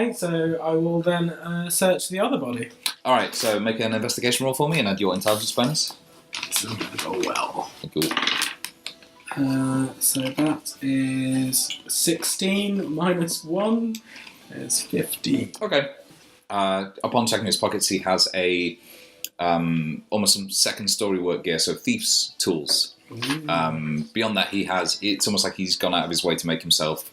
Okay, so I will then search the other body. All right, so make an investigation roll for me and add your intelligence bonus. This is going to go well. Cool. So that is 16 minus 1 is 15. Okay. Upon checking his pockets, he has a almost some second story work gear, so thieves' tools. Beyond that, it's almost like he's gone out of his way to make himself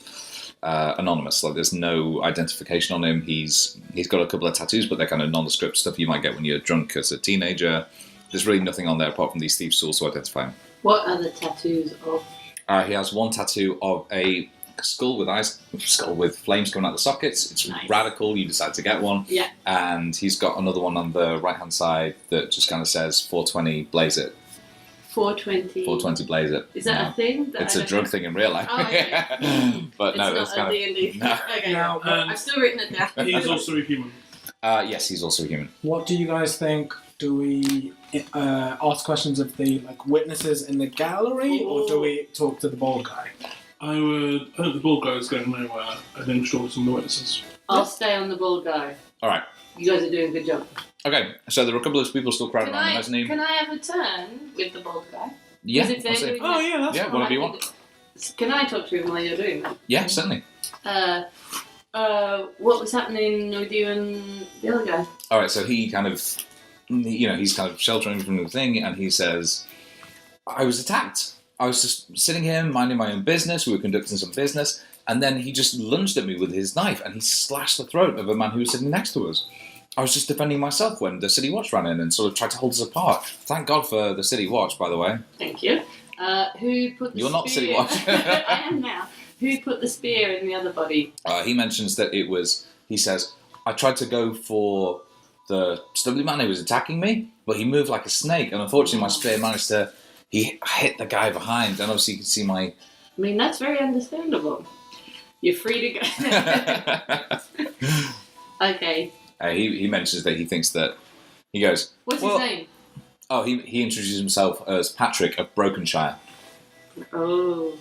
anonymous. Like there's no identification on him. He's got a couple of tattoos, but they're kind of nondescript stuff you might get when you're drunk as a teenager. There's really nothing on there apart from these thieves' tools to identify him. What are the tattoos of? He has one tattoo of a skull with flames coming out the sockets. It's nice. Radical. You decide to get one. Yeah. And he's got another one on the right-hand side that just kind of says 420 blaze it. 420. 420 blaze it. Is that a thing? It's a drug thing in real life. Oh, okay. But no, it's not a D&D. No. Okay, Now, I've still written it down. He's also a human. Yes, he's also a human. What do you guys think? Do we ask questions of the witnesses in the gallery, or do we talk to the bald guy? I think the bald guy's going nowhere. I think talk to some of the witnesses. I'll stay on the bald guy. All right. You guys are doing a good job. Okay, so there are a couple of people still crowded around the mezzanine. Can I have a turn with the bald guy? Yeah. If they're doing Oh yeah, that's fine. Whatever you want. Can I talk to him while you're doing that? Yeah, certainly. What was happening with you and the other guy? All right, so he kind of, he's kind of sheltering from the thing, and he says, I was attacked. I was just sitting here minding my own business. We were conducting some business, and then he just lunged at me with his knife, and he slashed the throat of a man who was sitting next to us. I was just defending myself when the City Watch ran in and sort of tried to hold us apart. Thank God for the City Watch, by the way. Thank you. Who put the You're not City Watch. I am now. Who put the spear in the other body? He mentions that he says, I tried to go for the stubbly man who was attacking me, but he moved like a snake, and unfortunately my spear managed to hit the guy behind, and obviously you can see my... I mean, that's very understandable. You're free to go. Okay. He mentions that he thinks that... He goes... What's his name? Oh, he introduces himself as Patrick of Brokenshire. Oh.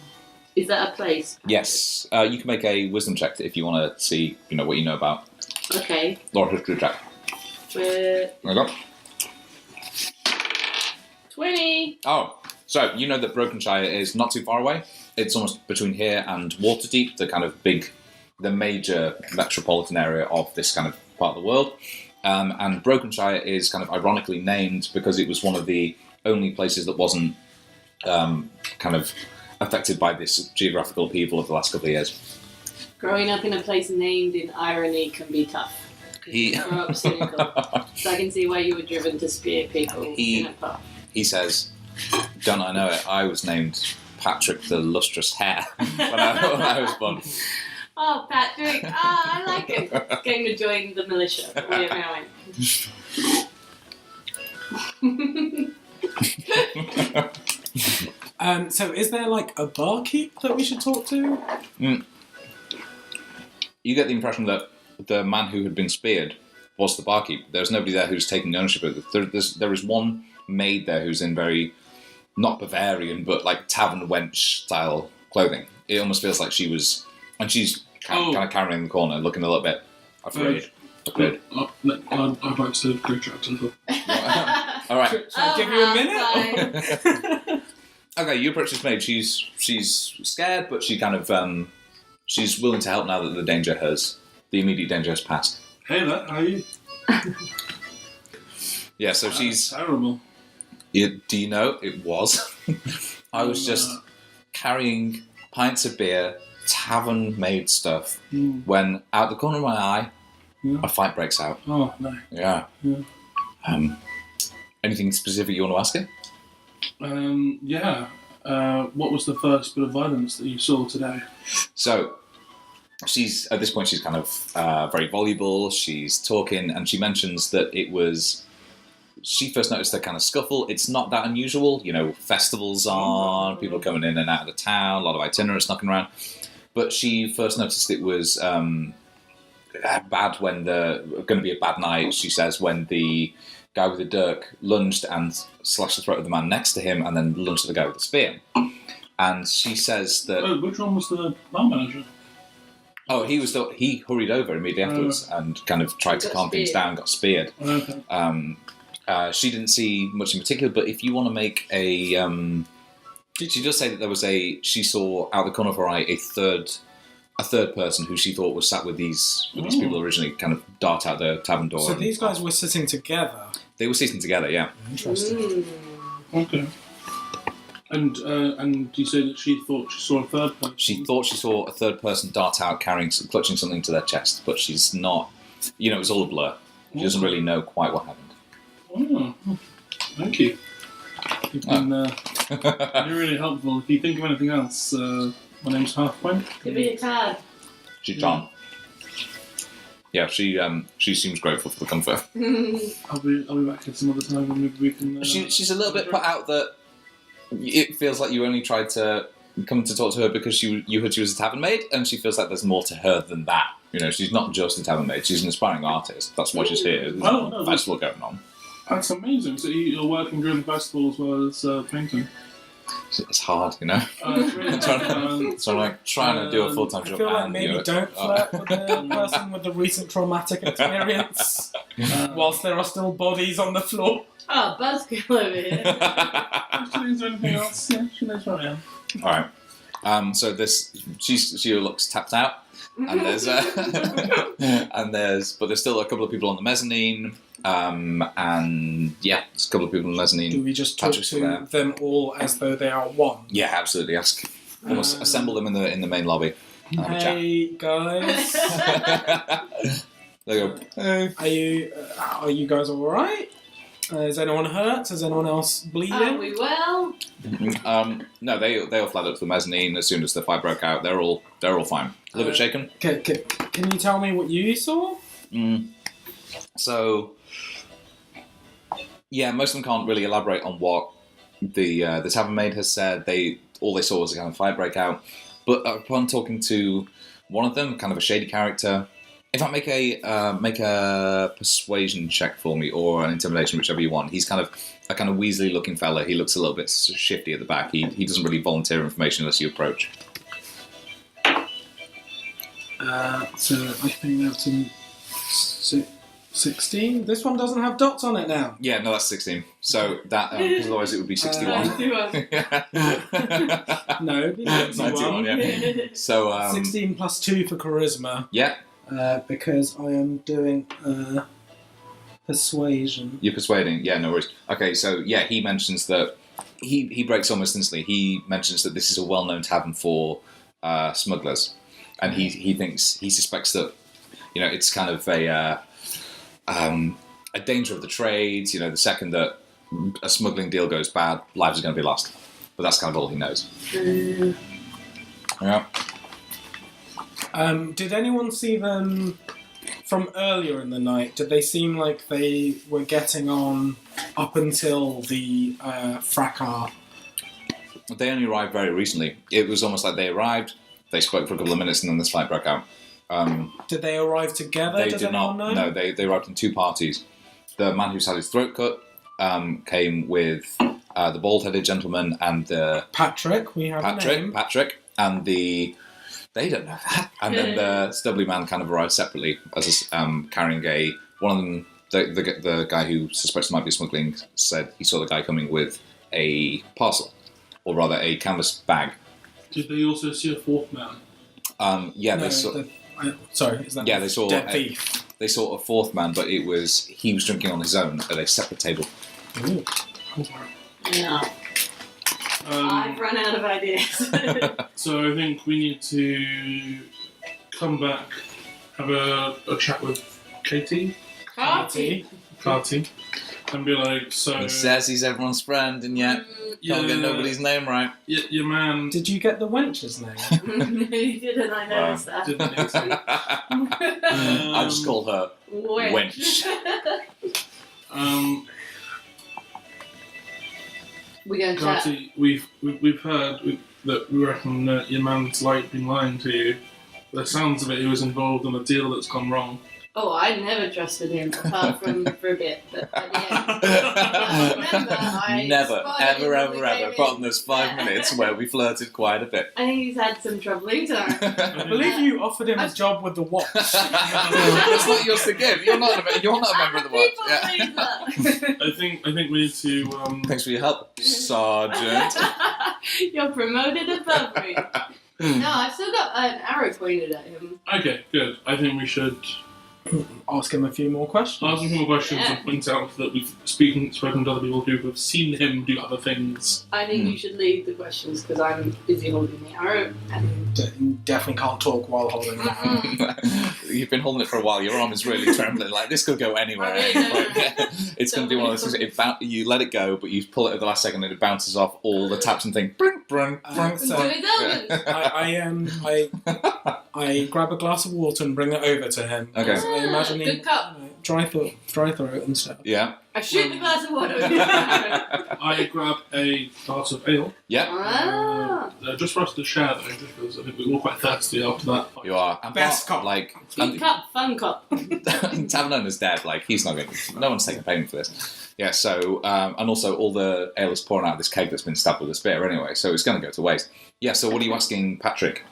Is that a place? Yes. You can make a wisdom check if you want to see, what you know about. Okay. Or a history check. There you go. 20! Oh, so you know that Brokenshire is not too far away. It's almost between here and Waterdeep, the major metropolitan area of this kind of part of the world. And Brokenshire is kind of ironically named because it was one of the only places that wasn't kind of affected by this geographical upheaval of the last couple of years. Growing up in a place named in irony can be tough. You grow up cynical. So I can see why you were driven to spear people in a pub. He says, don't I know it, I was named Patrick the Lustrous Hair when I was born. Oh, Patrick. I like it. Going to join the militia. Where am I? So is there a barkeep that we should talk to? You get the impression that the man who had been speared was the barkeep. There's nobody there who's taking ownership of it. There is one maid there who's in very, not Bavarian, but tavern wench style clothing. It almost feels like she was, and she's kind of carrying in the corner, looking a little bit afraid. I'd like to go chat to her. All right. Shall I give you a minute? Okay, you approach this maid. She's scared, but she kind of she's willing to help now that the immediate danger has passed. Hey there, how are you? Yeah, so she's terrible. Do you know it was? I was just carrying pints of beer, tavern-made stuff, when out the corner of my eye, a fight breaks out. Oh no. Yeah. Anything specific you want to ask her? Yeah. What was the first bit of violence that you saw today? So, at this point she's kind of very voluble, she's talking, and she mentions that she first noticed the kind of scuffle. It's not that unusual, festivals on, people are coming in and out of the town, a lot of itinerants knocking around. But she first noticed it was bad going to be a bad night, she says, when the guy with the dirk lunged and slashed the throat of the man next to him and then lunged at the guy with the spear. And she says that... Oh, which one was the bar manager? Oh, he hurried over immediately afterwards and kind of tried to Got calm things speared. down. Got speared. Okay. She didn't see much in particular, but if you want to make a, she does say that there was she saw out the corner of her eye a third person who she thought was sat with these people originally, kind of dart out the tavern door. So these guys were sitting together. They were sitting together, yeah. Interesting. Okay. And you say that she thought she saw a third person? She thought she saw a third person dart out, clutching something to their chest, but she's not. It was all a blur. She doesn't really know quite what happened. Oh, thank you. You've been you're really helpful. If you think of anything else, my name's Halfway. Give me a card. She's John. Yeah, she seems grateful for the comfort. I'll be back here some other time and maybe we can... She's a little bit put out that it feels like you only tried to come to talk to her because you heard she was a tavern maid, and she feels like there's more to her than that. She's not just a tavern maid, she's an aspiring artist. That's why she's here. There's a festival going on. That's amazing. So you're working during the festival as well as painting? It's hard, It's really So I'm like trying to do a full-time I job. feel like and maybe don't flirt with the person with the recent traumatic experience whilst there are still bodies on the floor. Oh, buzzkill over here. Actually, is there anything else? Yeah, she knows where I am. All right. So she looks tapped out, and there's but there's still a couple of people on the mezzanine, and yeah, there's a couple of people on the mezzanine. Do we just talk Patrick's still to them all as though they are one? Yeah, absolutely. Almost assemble them in the main lobby. And have a chat. Hey guys, They go. Hey. are you guys all right? Is anyone hurt? Is anyone else bleeding? Are we well? No, they all fled up to the mezzanine as soon as the fight broke out. They're all fine. A little bit shaken. Can you tell me what you saw? So, yeah, most of them can't really elaborate on what the tavern maid has said. All they saw was a kind of fight break out. But upon talking to one of them, kind of a shady character, in fact, make a persuasion check for me or an intimidation, whichever you want. He's kind of a Weasley looking fella. He looks a little bit shifty at the back. He doesn't really volunteer information unless you approach. So I think that's in 16. This one doesn't have dots on it now. Yeah, no, that's 16. So that because otherwise it would be 61. No, it'd be 91. 91, yeah. So 16 plus 2 for charisma. Yeah. Because I am doing persuasion. You're persuading, yeah, no worries. Okay, so yeah, he mentions that he breaks almost instantly. He mentions that this is a well-known tavern for smugglers, and he suspects that it's kind of a danger of the trade. The second that a smuggling deal goes bad, lives are going to be lost. But that's kind of all he knows. Yeah. Did anyone see them from earlier in the night? Did they seem like they were getting on up until the fracas? They only arrived very recently. It was almost like they arrived, they spoke for a couple of minutes, and then this fight broke out. Did they arrive together? They Does did anyone not. know? No, they arrived in two parties. The man who's had his throat cut came with the bald-headed gentleman and the Patrick. We have a name. Patrick, and the. They don't know that. And then the stubbly man kind of arrived separately, as carrying one of them. The guy who suspects might be smuggling said he saw the guy coming with a parcel, or rather a canvas bag. Did they also see a fourth man? Yeah, No, they saw. Sorry, is that Yeah, they saw. dead thief? They saw a fourth man, but he was drinking on his own at a separate table. Ooh. No. I've run out of ideas. So I think we need to come back, have a chat with Katie, Party. and be like, so... He says he's everyone's friend, and yet can't get nobody's name right. Your man... Did you get the wench's name? You didn't, I noticed that. Didn't think so. I just call her Wench. We're going to chat. Katie, we've heard that we reckon that your man's been lying to you. The sounds of it, he was involved in a deal that's gone wrong. Oh, I never trusted him, apart from for a bit. But yeah. remember I Never, spotted him ever, when ever, we ever. came Apart from in. those 5 minutes where we flirted quite a bit. I think he's had some troubling times. I believe you offered him a job with the watch. It's not yours to give. You're not a member of the watch. Yeah. People I think we need to. Thanks for your help, Sergeant. You're promoted above me. No, I've still got an arrow pointed at him. Okay, good. I think we should Ask him a few more questions. ask him more questions and point out that we've spoken to other people who have seen him do other things. I think you should lead the questions because I'm busy holding the arrow. And Definitely can't talk while holding that. You've been holding it for a while. Your arm is really trembling. Like this could go anywhere. Okay, no. It's going to be one of those things. You let it go, but you pull it at the last second, and it bounces off all the taps and things. Brink, brink, brink. So- Do his elements. I grab a glass of water and bring it over to him. Okay. So I imagine he, Good cup. dry throat and stuff. Yeah. I shoot the glass of water with the arrow. I grab a glass of ale, Yeah. Ah. just for us to share though, because I think we're all quite thirsty after that. You are. And Best part- cop. Like. Big cup, fun cup. Tavernona's dead. Like he's not going. No one's taking payment for this. Yeah. So and also all the ale is pouring out of this keg that's been stabbed with a spear anyway. So it's going to go to waste. Yeah. So what are you asking, Patrick?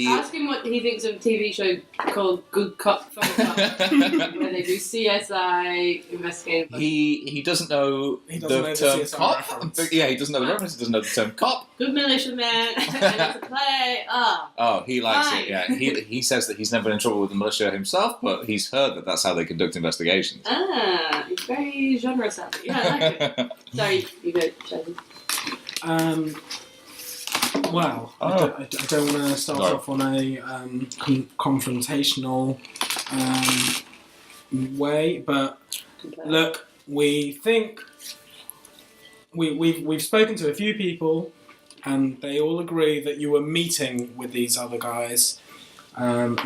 Ask him what he thinks of a TV show called Good Cop, Fun Cop, where they do CSI investigative. He doesn't know He doesn't the know the term CSI cop. reference. Yeah, he doesn't know the reference. He doesn't know the term cop. Good militiaman, and it's a play. Ah. Oh, he likes Fine. it. Yeah, he says that he's never been in trouble with the militia himself, but he's heard that that's how they conduct investigations. Ah, it's very genre savvy. Yeah, I like it. Sorry, you go, Shazzy. Well, I don't want to start off on a confrontational way, but look, we think we've spoken to a few people, and they all agree that you were meeting with these other guys, and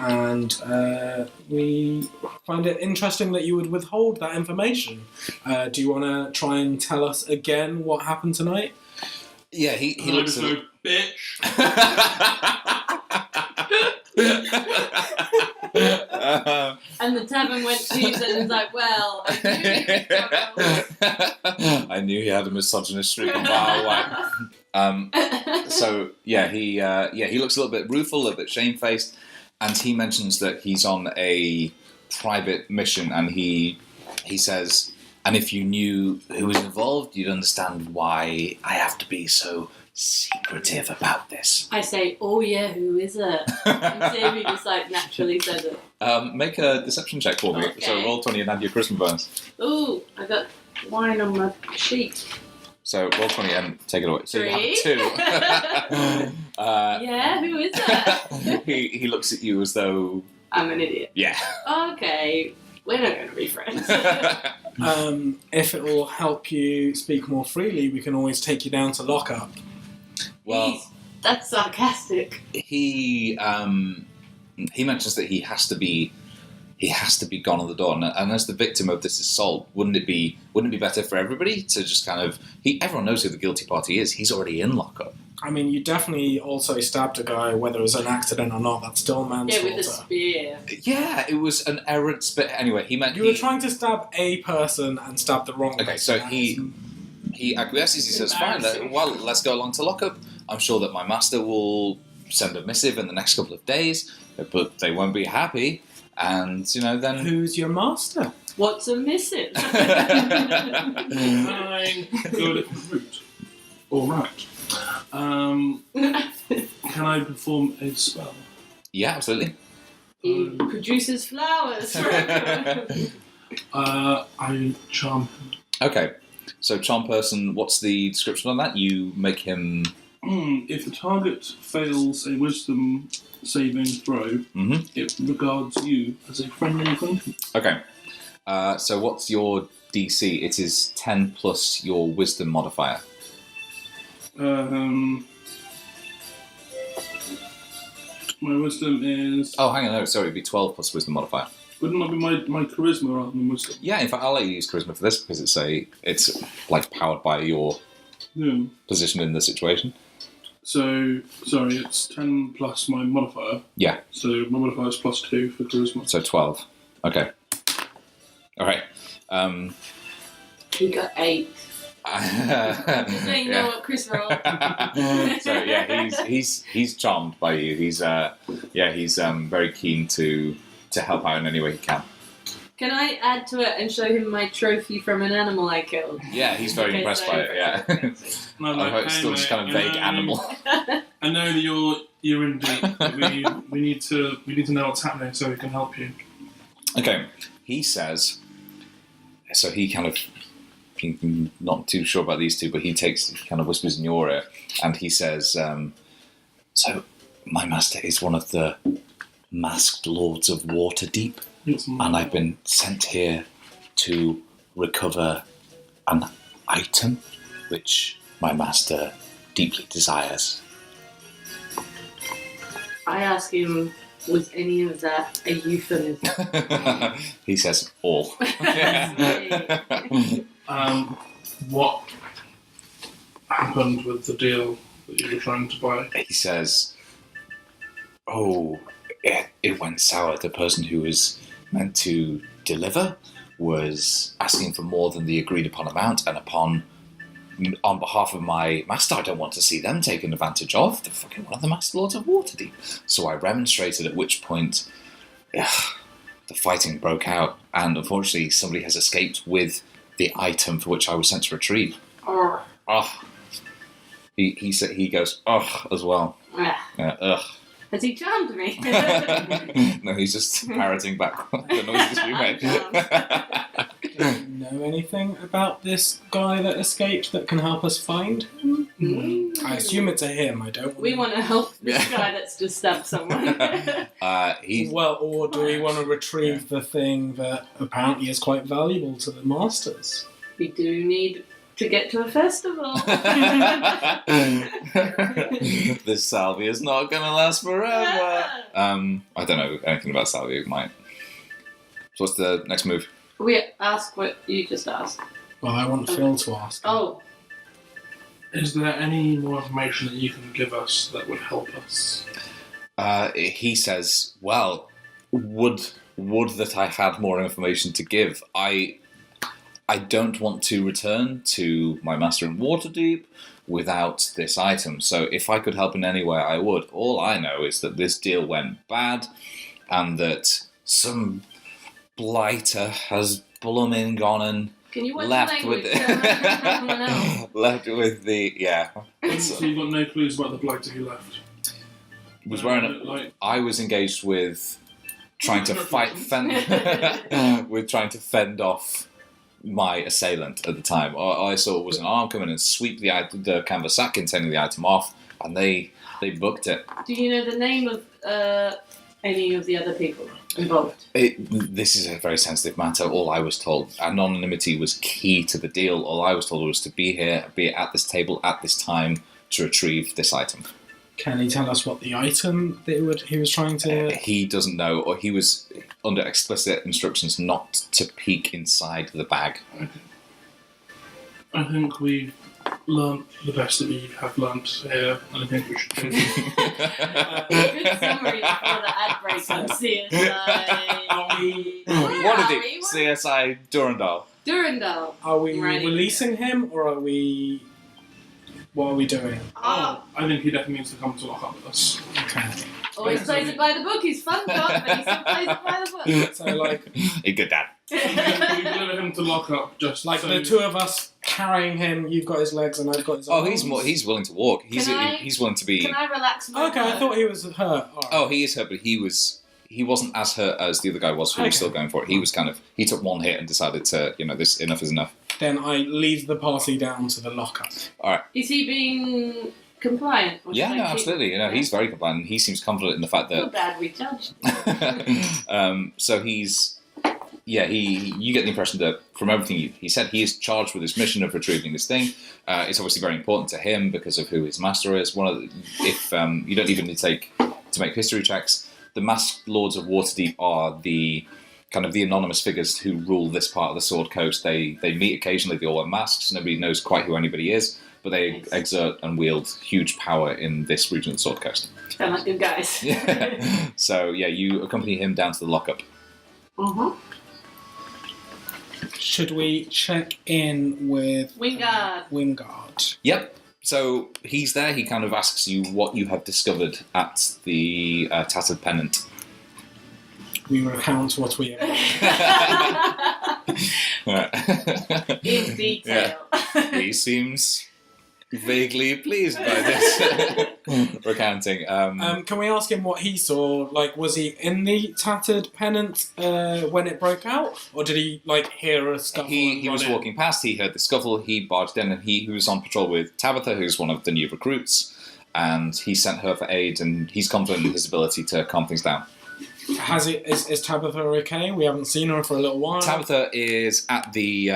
we find it interesting that you would withhold that information. Do you want to try and tell us again what happened tonight? Yeah, he And I looks just at go, bitch. And the tavern went to you and was like, well, I knew he had a misogynist streak a mile away. So yeah, he looks a little bit rueful, a little bit shamefaced, and he mentions that he's on a private mission, and he says, and if you knew who was involved, you'd understand why I have to be so secretive about this. I say, oh yeah, who is it? And Sammy just like naturally says it. Make a deception check for me. Okay. So roll 20 and add your charisma bonus. Ooh, I got wine on my sheet. So roll 20 and take it away. So you have 2. Yeah, who is it? he looks at you as though... I'm an idiot. Yeah. Okay, we're not going to be friends. If it will help you speak more freely, we can always take you down to lockup. Well, Jeez, that's sarcastic. he mentions that he has to be gone on the door, and as the victim of this assault, wouldn't it be better for everybody to just kind of everyone knows who the guilty party is. He's already in lockup. I mean, you definitely also stabbed a guy, whether it was an accident or not. That's still Yeah, manslaughter. with a spear. Yeah, it was an errant spit. Anyway, he meant You were trying to stab a person and stab the wrong person. Okay, so That he acquiesces. He says, "Fine. Well, let's go along to lockup. I'm sure that my master will send a missive in the next couple of days, but they won't be happy. And then Who's your master? What's a missive? Can I go a different route? All right. Can I perform a spell? Yeah, absolutely. He produces flowers. I charm him. Okay, so charm person. What's the description on that? You make him. If the target fails a wisdom saving throw, it regards you as a friendly acquaintance. Okay. So what's your DC? It is 10 plus your wisdom modifier. My wisdom is... Oh, hang on, no, sorry, it'd be 12 plus wisdom modifier. Wouldn't that be my charisma rather than wisdom? Yeah, in fact, I'll let you use charisma for this because it's like powered by your Yeah. position in the situation. So, sorry, it's 10 plus my modifier. Yeah. So my modifier is plus 2 for charisma. So 12. Okay. All right. He got 8. Just so you know what Chris rolled. So yeah, he's charmed by you. He's very keen to help out in any way he can. Can I add to it and show him my trophy from an animal I killed? Yeah, he's very impressed by it. Yeah, No, I hope it's still just kind of vague animal. I know that you're in deep. But we need to know what's happening so we can help you. Okay, he says. So he kind of. Not too sure about these two, but he kind of whispers in your ear, and he says, "So, my master is one of the masked lords of Waterdeep, and I've been sent here to recover an item which my master deeply desires." I ask him, was any of that a euphemism? He says, "All." What happened with the deal that you were trying to buy? He says, "Oh, it went sour. The person who was meant to deliver was asking for more than the agreed upon amount, and on behalf of my master, I don't want to see them taken advantage of. They're fucking one of the Master Lords of Waterdeep." So I remonstrated, at which point the fighting broke out, and unfortunately somebody has escaped with the item for which I was sent to retrieve. He goes, "Ugh," as well. Ugh. Has he charmed me? No, he's just parroting back the noises we made. Do you know anything about this guy that escaped that can help us find him? I assume it's a him. I don't. We want to help this guy that's just stabbed someone. Or do we want to retrieve the thing that apparently is quite valuable to the masters? We do need to get to a festival. This salvia is not going to last forever. I don't know anything about salvia. It might. So what's the next move? We ask what you just asked. Well, I want Phil to ask. Oh. Is there any more information that you can give us that would help us? He says, "Well, would that I had more information to give. I don't want to return to my master in Waterdeep without this item. So if I could help in any way, I would. All I know is that this deal went bad, and that some blighter has blooming gone and Can you watch left with left with the So you've got no clues about the blighter who left? Was wearing I was engaged with trying to fend off my assailant at the time. All I saw was an arm come in and sweep the canvas sack containing the item off, and they booked it. Do you know the name of any of the other people involved? This is a very sensitive matter. All I was told, anonymity was key to the deal. All I was told was to be here, be at this table at this time to retrieve this item. Can he tell us what the item that he was trying to... He doesn't know, or he was under explicit instructions not to peek inside the bag. Okay. I think we've learnt the best that we have learnt here, and I think we should go. Good summary before the ad break on CSI. What is it? CSI Durandal. Durandal. Are we Right. releasing him, or are we... What are we doing? I think he definitely needs to come to lock up with us. Okay. Always plays it by the book. He's fun, God, but he still plays it by the book. So, like... A good dad. We deliver him to lock up, just Like so the two of us carrying him, you've got his legs and I've got his arms. He's willing to walk. He's willing to be... Can I relax my Okay, I thought he was hurt. All right. Oh, he is hurt, but he wasn't as hurt as the other guy was, who was still going for it. He was he took one hit and decided to, this enough is enough. Then I lead the party down to the lockup. All right. Is he being compliant? Or Yeah, should no, I keep- absolutely. He's very compliant. He seems confident in the fact Feel that... bad we judged. So he's... Yeah, you get the impression that from everything he said, he is charged with this mission of retrieving this thing. It's obviously very important to him because of who his master is. If you don't even need to make history checks, the Masked Lords of Waterdeep are the kind of the anonymous figures who rule this part of the Sword Coast. They meet occasionally. They all wear masks. Nobody knows quite who anybody is, but they exert and wield huge power in this region of the Sword Coast. Sound like good guys. So yeah, you accompany him down to the lockup. should we check in with Wingard. Wingard? Yep. So he's there. He kind of asks you what you have discovered at the Tattered Pennant. We recount what we have. In detail. Yeah. He seems vaguely pleased by this recounting. Can we ask him what he saw? Like, was he in the Tattered Pennant when it broke out? Or did he, like, hear a scuffle? He was walking past, he heard the scuffle, he barged in, and he was on patrol with Tabitha, who's one of the new recruits, and he sent her for aid, and he's confident in his ability to calm things down. Is Tabitha okay? We haven't seen her for a little while. Tabitha is at the...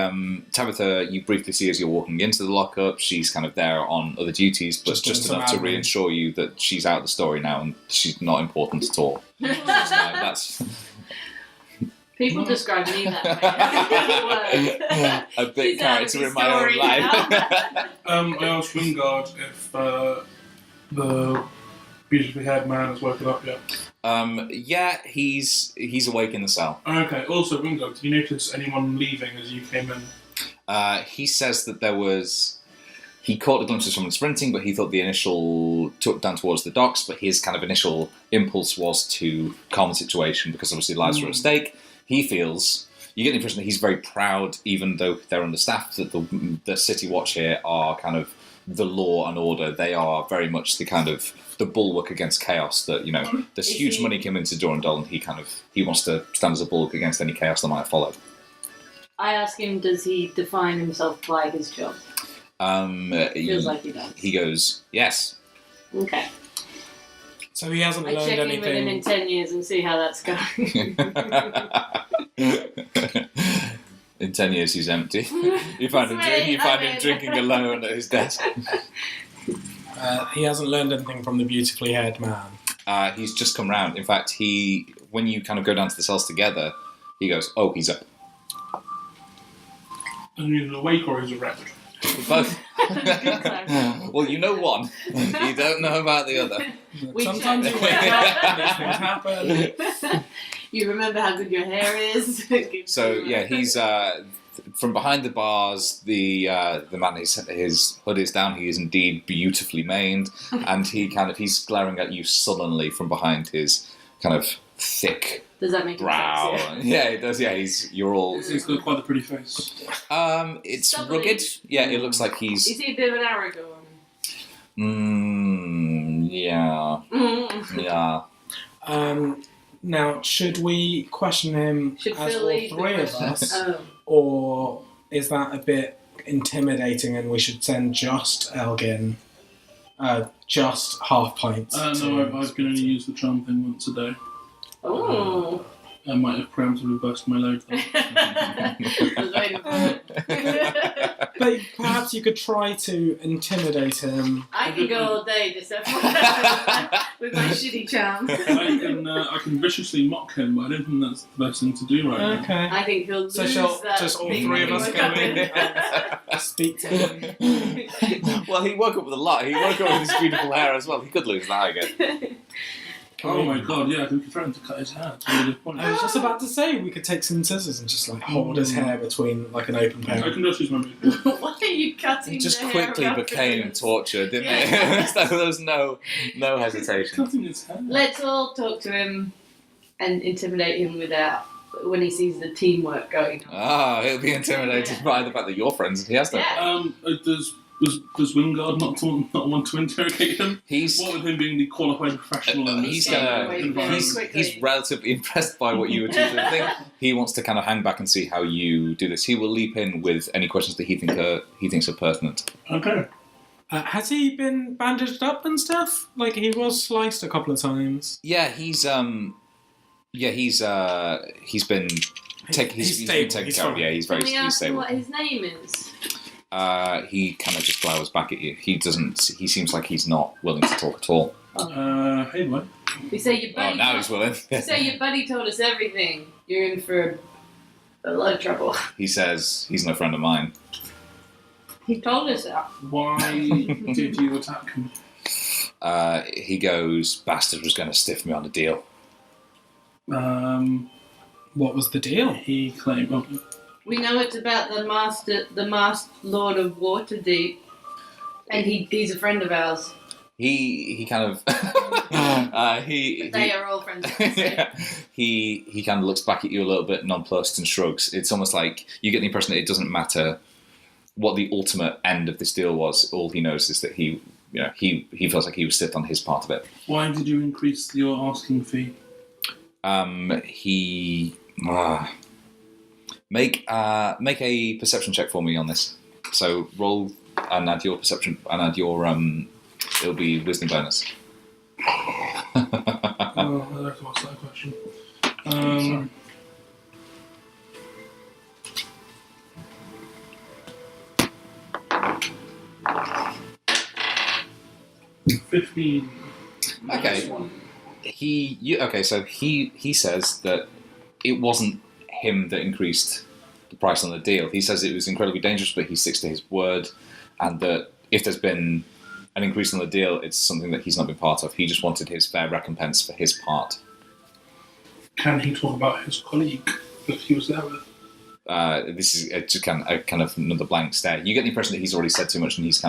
Tabitha, you briefly see as you're walking into the lockup. She's kind of there on other duties, but just enough to reassure you that she's out of the story now and she's not important at all. That's... People describe me that way. A bit character in my own life. I asked Wingard if the beautifully haired man has woken up yet. Yeah, he's awake in the cell. Okay. Also, Wingard, did you notice anyone leaving as you came in? He says that there was... He caught a glimpse of someone sprinting, but he thought the initial took down towards the docks, but his kind of initial impulse was to calm the situation because obviously lives were at stake. He feels... You get the impression that he's very proud, even though they're understaffed, that the City Watch here are kind of the law and order. They are very much the kind of the bulwark against chaos that, you know, there's huge money came into Duradal and he wants to stand as a bulwark against any chaos that might follow. I ask him, does he define himself by his job? Feels like he does. He goes, yes. Okay. So he hasn't learned check anything. in with him in 10 years and see how that's going. In 10 years he's empty. You find him drinking alone at his desk. He hasn't learned anything from the beautifully haired man. He's just come round. In fact, when you kind of go down to the cells together, he goes, oh, he's up. And he's awake or he's erect? Both. Well, you know one. You don't know about the other. Sometimes you wake up, these things happen. You remember how good your hair is. So yeah, he's from behind the bars. The man, his hood is down. He is indeed beautifully maned, and he's glaring at you sullenly from behind his kind of thick. Does that make brow? Sense? Yeah, it does. Yeah, you're all. He's got quite a pretty face. It's Stubborn. rugged. Yeah, it looks like he's. Is he a bit of an Aragorn? Yeah. Yeah. Now, should we question him as Phil all lead three the of us, Oh. or is that a bit intimidating and we should send just Elgin, just half pints? No, I can only use the charm thing once a day. Oh. I might have preemptively burst my load. I was waiting for it. But perhaps you could try to intimidate him. I could go all day just with my shitty charm. I can viciously mock him, but I don't think that's the best thing to do right now. Okay. I think he'll lose So shall that just all thing three of when us we go wake in up. and speak to him? Well, he woke up with a lot. He woke up with his beautiful hair as well. He could lose that again. Oh my god, yeah, I can threaten to cut his hair. That's a really good point. I was just about to say we could take some scissors and just like hold his hair between like an open I pair. can just use my move. Why are you cutting It just the hair quickly of became Africans? torture, didn't it? So there was no hesitation. Cutting his hair. Let's all talk to him and intimidate him when he sees the teamwork going on. He'll be intimidated by the fact that you're friends and he has to. Yeah. Does Wingard not want to interrogate him? He's What with him being the qualified professional in he's this environment? he's relatively impressed by what you were doing. I think he wants to kind of hang back and see how you do this. He will leap in with any questions that he thinks are pertinent. Okay. Has he been bandaged up and stuff? Like he was sliced a couple of times. Yeah, he's been he's been taken care of. Yeah, he's Can very we he's ask him stable. what his name is? He kind of just glowers back at you. He seems like he's not willing to talk at all. Hey, what? We say your buddy. Now he's willing. We say your buddy told us everything. You're in for a lot of trouble. He says he's no friend of mine. He told us that. Why did you attack him? He goes, bastard was going to stiff me on the deal. What was the deal? He claimed... We know it's about the masked Lord of Waterdeep, and he's a friend of ours. He kind of They are all friends. yeah, he kind of looks back at you a little bit nonplussed and shrugs. It's almost like you get the impression that it doesn't matter what the ultimate end of this deal was. All he knows is that he feels like he was stiffed on his part of it. Why did you increase your asking fee? Make a perception check for me on this. So roll and add your perception and add your it'll be wisdom bonus. Oh, I have to ask that question. 15. Okay. So he says that it wasn't him that increased the price on the deal. He says it was incredibly dangerous, but he sticks to his word, and that if there's been an increase on the deal, it's something that he's not been part of. He just wanted his fair recompense for his part. Can he talk about his colleague that he was there with? This is just kind of another blank stare. You get the impression that he's already said too much, and he's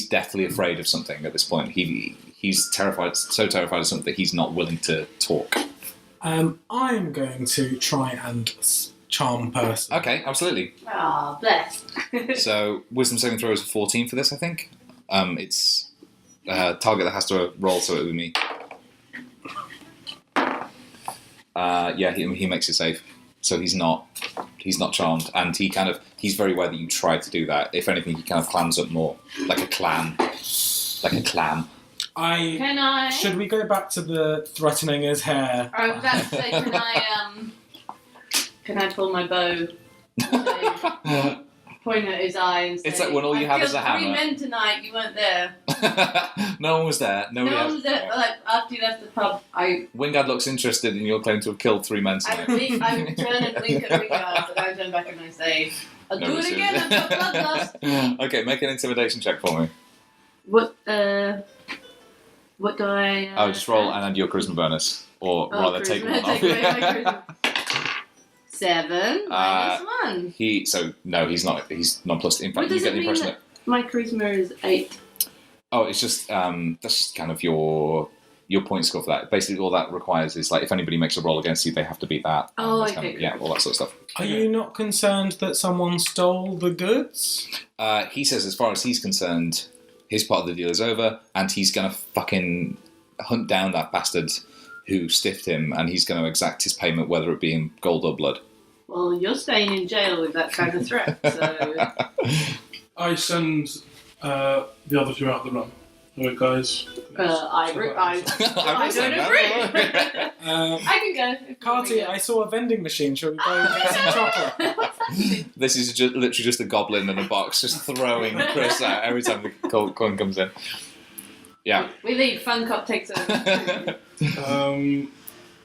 deathly afraid of something at this point. He's terrified, so terrified of something that he's not willing to talk. I'm going to try and charm person. Okay, absolutely. Ah, bless. So wisdom saving throw is a 14 for this, I think. It's a target that has to roll, so it would be me. He makes it safe, so he's not charmed, and he's very aware that you tried to do that. If anything, he kind of clams up more, like a clam. Can I? Should we go back to the threatening his hair? I was about to say, can I pull my bow? Point at his eye and say, It's like when all you have is a hammer. I killed 3 men tonight, you weren't there. No one was there. No one was there. Like, after you left the pub, Wingard looks interested in your claim to have killed 3 men tonight. I turn and blink at Wingard, and I turn back and I say, I'll do it again, I've got bloodlust. Okay, make an intimidation check for me. What do I... Just roll and add your charisma bonus. Or rather, take one off. Take away my charisma. 7 minus 1. He's not. He's nonplussed. In fact, you get the impression that my charisma is 8. Oh, it's just that's just kind of your point score for that. Basically, all that requires is like if anybody makes a roll against you, they have to beat that. Oh, okay. Kind of, all that sort of stuff. Are you not concerned that someone stole the goods? He says, as far as he's concerned, his part of the deal is over, and he's gonna fucking hunt down that bastard who stiffed him, and he's going to exact his payment, whether it be in gold or blood. Well, you're staying in jail with that kind of threat, so... I send the other 2 out the room. Alright, guys. I don't agree. I can go. Carty, I saw a vending machine. Shall we go and get some chocolate? This is literally just a goblin in a box, just throwing Chris out every time the coin comes in. Yeah. We leave. Fun Cop takes over.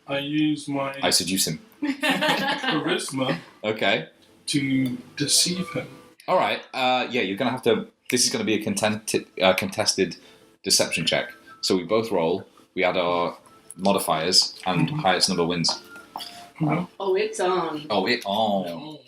I use my... I seduce him. charisma. Okay. To deceive him. All right. You're going to have to... This is going to be a contested deception check. So we both roll. We add our modifiers, and highest number wins. Oh, it's on. Oh, it on.